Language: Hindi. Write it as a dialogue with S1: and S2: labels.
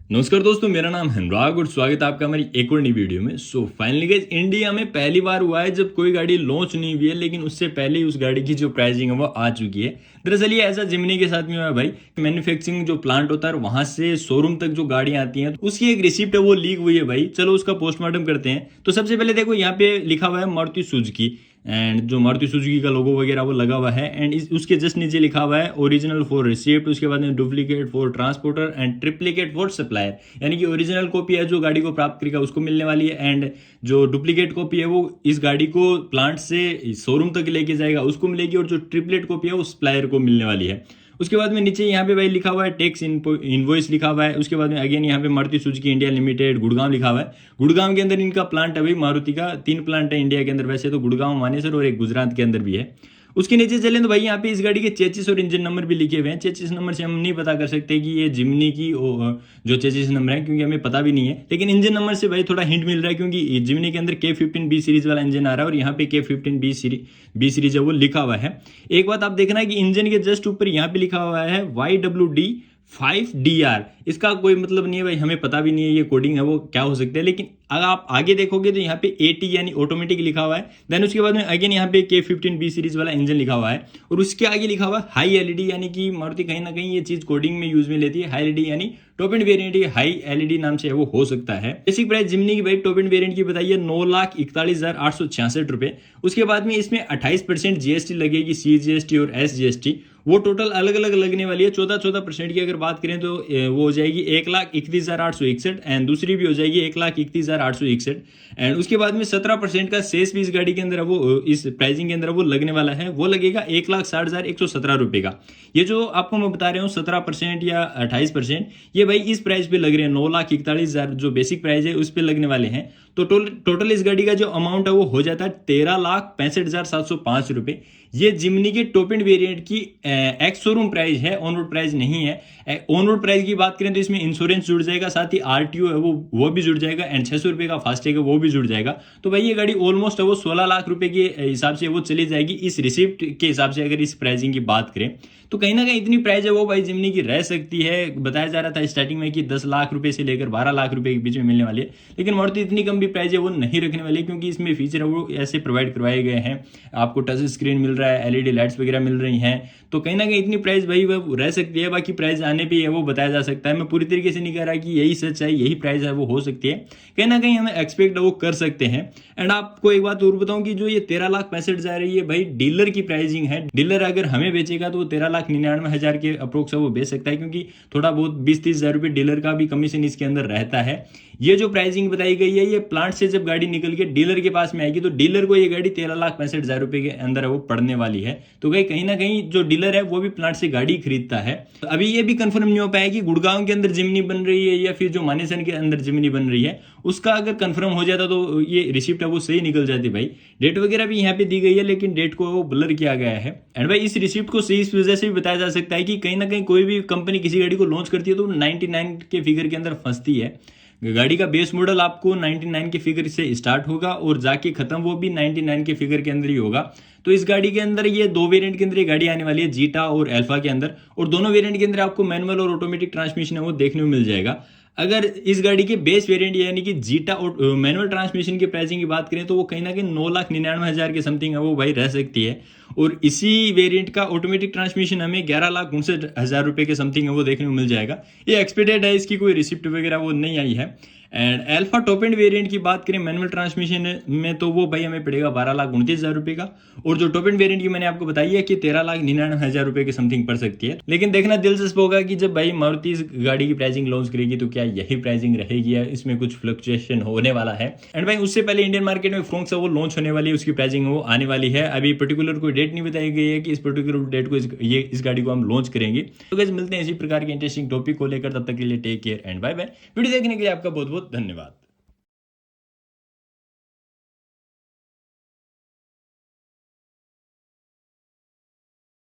S1: नमस्कार दोस्तों, मेरा नाम है अनुराग और स्वागत है आपका हमारी एक और नई वीडियो में। फाइनली गाइस, इंडिया में पहली बार हुआ है जब कोई गाड़ी लॉन्च नहीं हुई है लेकिन उससे पहले ही उस गाड़ी की जो प्राइसिंग है वो आ चुकी है। दरअसल ये ऐसा जिमनी के साथ में हुआ है भाई। मैन्युफैक्चरिंग जो प्लांट होता है वहां से शोरूम तक जो गाड़ियां आती हैं उसकी एक रिसिप्ट है वो लीक हुई है भाई। चलो उसका पोस्टमार्टम करते हैं। तो सबसे पहले देखो, यहाँ पे लिखा हुआ है मारुति सुजुकी एंड जो मारुति सुजुकी का लोगो वगैरह वो लगा हुआ है एंड उसके जस्ट नीचे लिखा हुआ है ओरिजिनल फॉर रिसिप्ट, उसके बाद में duplicate for transporter and triplicate for supplier. यानी कि ओरिजिनल कॉपी है जो गाड़ी को प्राप्त करेगा उसको मिलने वाली है एंड जो डुप्लीकेट कॉपी है वो इस गाड़ी को प्लांट से शोरूम तक लेके जाएगा उसको मिलेगी, और जो ट्रिपलेट कॉपी है वो सप्लायर को मिलने वाली है। उसके बाद में नीचे यहाँ पे भाई लिखा हुआ है टैक्स इनवॉइस लिखा हुआ है। उसके बाद में अगेन यहाँ पे Maruti Suzuki India limited Gurgaon लिखा हुआ है। गुड़गांव के अंदर इनका प्लांट है भाई। मारुति का 3 प्लांट है इंडिया के अंदर वैसे तो, गुड़गांव, मानेसर और एक गुजरात के अंदर भी है। उसके नीचे चलें तो भाई यहाँ पे इस गाड़ी के चेचिस और इंजन नंबर भी लिखे हुए हैं। चेचिस नंबर से हम नहीं पता कर सकते कि ये जिमनी की जो चेचिस नंबर है, क्योंकि हमें पता भी नहीं है। लेकिन इंजन नंबर से भाई थोड़ा हिंट मिल रहा है क्योंकि जिमनी के अंदर K15B सीरीज वाला इंजन आ रहा है और यहाँ पे K15B सीरीज है वो लिखा हुआ है। एक बात आप देखना है कि इंजन के जस्ट ऊपर यहाँ पे लिखा हुआ है YWD5DR। इसका कोई मतलब नहीं है भाई, हमें पता भी नहीं है ये कोडिंग है वो क्या हो सकता है। लेकिन अगर आप आगे देखोगे तो यहाँ पे AT यानी ऑटोमेटिक लिखा हुआ है। देन उसके बाद में अगेन यहाँ पे K15B सीरीज वाला इंजन लिखा हुआ है और उसके आगे लिखा हुआ है हाई एलईडी, यानी कि मारुति कहीं ना कहीं ये चीज कोडिंग में यूज में लेती है। हाई एलईडी यानी top end variant high LED नाम से वो हो सकता है। बेसिक प्राइस जिमनी की भाई टॉप एंड वेरिएंट की बताइए 9,41,866 रुपए। उसके बाद में इसमें 28% जीएसटी लगेगी, CGST और SGST। वो टोटल अलग अलग लगने वाली है। 14% की अगर बात करें तो वो हो जाएगी 1,31,861 एंड दूसरी भी हो जाएगी 1,31,861 एंड उसके बाद में 17% का सेस भी इस गाड़ी के अंदर वो इस प्राइसिंग के अंदर वो लगने वाला है। वो लगेगा 1,60,117 रुपए का। ये जो आपको मैं बता रहा हूँ 17% या 28%, ये भाई इस प्राइस पे लग रहे हैं। 9,41,000 जो बेसिक प्राइस है उस पे लगने वाले हैं। तो टोटल इस गाड़ी का जो अमाउंट है वो हो जाता है 13,65,705 रुपए। ये जिमनी के टॉप एंड वेरिएंट की एक्स शोरूम प्राइस है, ऑन रोड प्राइस नहीं है। ऑन रोड प्राइस की बात करें तो इसमें इंश्योरेंस जुड़ जाएगा, साथ ही RTO है वो भी जुड़ जाएगा एंड 600 रुपए का फास्टैग है वो भी जुड़ जाएगा। तो भाई ये गाड़ी ऑलमोस्ट है वो 16 लाख रुपए के हिसाब से वो चली जाएगी इस रिसिप्ट के हिसाब से। अगर इस प्राइसिंग की बात करें तो कहीं ना कहीं इतनी प्राइस है वो भाई जिमनी की रह सकती है। बताया जा रहा था स्टार्टिंग में कि 10 लाख रुपए से लेकर 12 लाख रुपए के बीच में मिलने वाली है, लेकिन मारुति इतनी कम भी प्राइस है वो नहीं रखने वाली, क्योंकि इसमें फीचर है वो ऐसे प्रोवाइड करवाए गए हैं। आपको टच स्क्रीन मिल रहा है, LED लाइट्स वगैरह मिल रही हैं। तो कहीं ना कहीं इतनी प्राइस भाई वो रह सकती है। बाकी प्राइस आने पे है वो बताया जा सकता है। मैं पूरी तरीके से नहीं कह रहा कि यही सच है, यही प्राइस है वो हो सकती है। कहीं ना कहीं हमें एक्सपेक्ट वो कर सकते हैं। एंड आपको एक बात और बताऊं कि जो ये 13,65,000 जा रही है भाई डीलर की प्राइसिंग है। डीलर अगर हमें बेचेगा तो वो 13,99,000 के अप्रोक्स वो बेच सकता है, क्योंकि थोड़ा बहुत 20-30 हजार रुपये डीलर का भी कमीशन इसके अंदर रहता है। ये जो प्राइसिंग बताई गई है ये प्लांट से जब गाड़ी निकल के डीलर के पास में आएगी तो डीलर को ये गाड़ी 13,65,000 रुपए के अंदर वो पड़ने वाली है। तो भाई कहीं ना कहीं जो डीलर है वो भी प्लांट से गाड़ी खरीदता है। तो अभी ये भी कंफर्म नहीं हो पाया कि गुड़गांव के अंदर जिमनी बन रही है या फिर जो मानेसर के अंदर जिमनी बन रही है। उसका अगर कंफर्म हो जाता तो ये रिसिप्ट है वो सही निकल जाती भाई। डेट वगैरह भी यहाँ पे दी गई है लेकिन डेट को वो ब्लर किया गया है। एंड भाई इस रिसिप्ट को सही इस वजह से भी बताया जा सकता है कि कहीं ना कहीं कोई भी कंपनी किसी गाड़ी को लॉन्च करती है तो 99 के फिगर के अंदर फंसती है। गाड़ी का बेस मॉडल आपको 99 के फिगर से स्टार्ट होगा और जाके खत्म वो भी 99 के फिगर के अंदर ही होगा। तो इस गाड़ी के अंदर ये 2 वेरिएंट के अंदर ये गाड़ी आने वाली है, जीटा और अल्फा के अंदर। और दोनों वेरिएंट के अंदर आपको मैनुअल और ऑटोमेटिक ट्रांसमिशन है वो देखने को मिल जाएगा। अगर इस गाड़ी के बेस वेरिएंट यानी कि जीटा और मैनुअल ट्रांसमिशन की प्राइसिंग की बात करें तो वो कहीं ना कहीं 9,99,000 के समथिंग है वो भाई रह सकती है। और इसी वेरिएंट का ऑटोमेटिक ट्रांसमिशन हमें 11,59,000 रुपए के समथिंग है वो देखने को मिल जाएगा। ये एक्सपेक्टेड है, इसकी कोई रिसिप्ट वगैरह वो नहीं आई है। And alpha top end variant की बात करें मैनुअल ट्रांसमिशन में तो वो भाई हमें पड़ेगा 12,29,000 रुपए का। और जो टॉप एंड वेरिएंट की मैंने आपको बताई है कि 13,99,000 रुपए के समथिंग पड़ सकती है। लेकिन देखना दिलचस्प होगा कि जब भाई मारुति इस गाड़ी की प्राइसिंग लॉन्च करेगी तो क्या यही प्राइसिंग रहेगी या इसमें कुछ फ्लक्चुएशन होने वाला है। एंड भाई उससे पहले इंडियन मार्केट में फ्रोंक्स वो लॉन्च होने वाली है, उसकी प्राइसिंग वो आने वाली है। अभी पर्टिकुलर कोई डेट नहीं बताई गई है कि इस पर्टिकुलर डेट को इस गाड़ी को हम लॉन्च करेंगे। तो गाइस मिलते हैं इसी प्रकार के इंटरेस्टिंग टॉपिक को लेकर, तब तक के लिए take care and bye bye. Video देखने के लिए आपका बहुत बहुत धन्यवाद।